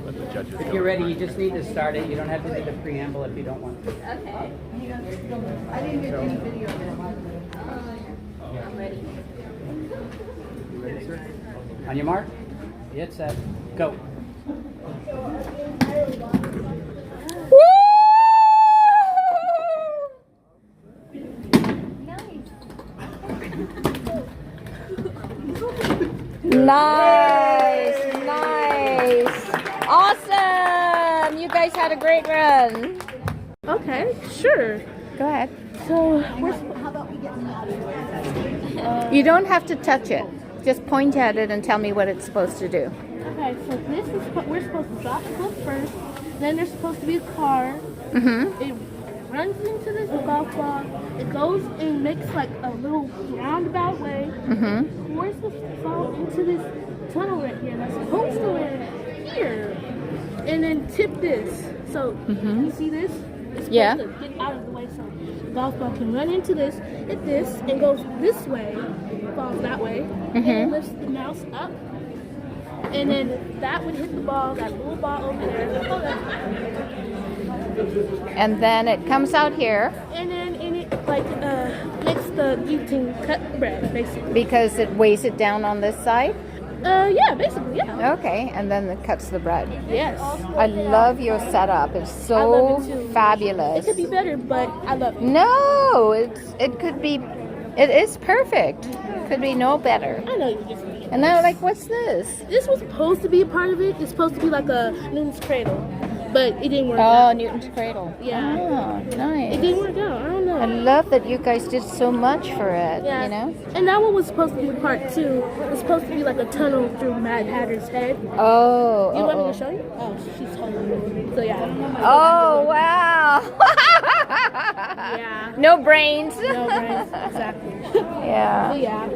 Let the judges If go. you're ready, you just need to start it. You don't have to do the preamble if you don't want to. Okay. I didn't get any video of it. I'm ready. You ready, sir? On your mark, get set, go. Nice, nice, awesome! You guys had a great run. Okay, sure. Go ahead. So, How about we get some audio? You don't have to touch it. Just point at it and tell me what it's supposed to do. okay, so this is what we're supposed to drop the book first. Then there's supposed to be a car. Mm-hmm. It runs into this golf ball. It goes and makes like a little roundabout way. Mm-hmm. Pours the ball into this tunnel right here. That's supposed to land here. And then tip this. So, you see this? It's supposed Yeah. to get out of the way so the golf ball can run into this, hit this, and goes this way, falls that way, and lifts the mouse up. And then that would hit the ball, that little ball over there. And then it comes out here And then it like makes the you can cut bread basically. because it weighs it down on this side. Yeah, basically, yeah. Okay, and then it cuts the bread. Yes. I love your setup. It's I so love it too. fabulous. It could be better, but I love it. No, it could be. It is perfect. Could be no better. I know you just need it. And now, like, what's this? This was supposed to be a part of it. It's supposed to be like a Newton's cradle, but it didn't work Oh, out. Newton's cradle. Yeah. Oh, It nice. didn't work out. I don't know. I love that you guys did so much for it. Yeah. You know. And that one was supposed to be part two. It's supposed to be like a tunnel through Mad Hatter's head. Oh. You want me oh, to show you? Oh, she's holding me. So yeah. Oh wow. Yeah. No brains. No, right. Exactly. Yeah. But yeah.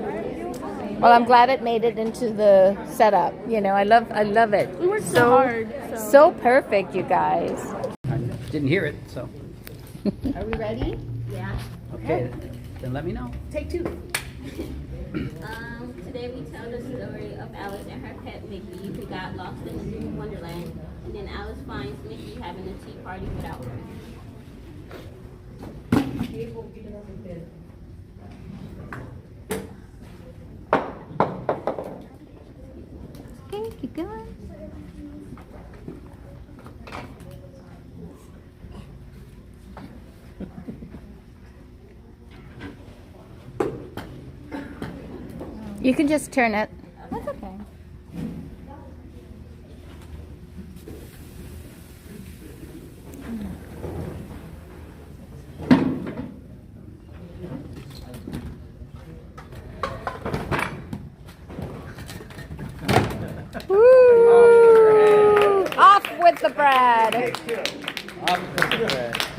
Well, I'm glad it made it into the setup. You know, I love it. We worked so hard. So perfect, you guys. I didn't hear it, so. Are we ready? Yeah. Okay, then let me know. Take two. Today we tell the story of Alice and her pet Mickey who got lost in the new Wonderland, and then Alice finds Mickey having a tea party without her. Okay, keep going. You can just turn it. That's okay. Woo! Off with the bread. Off with the bread.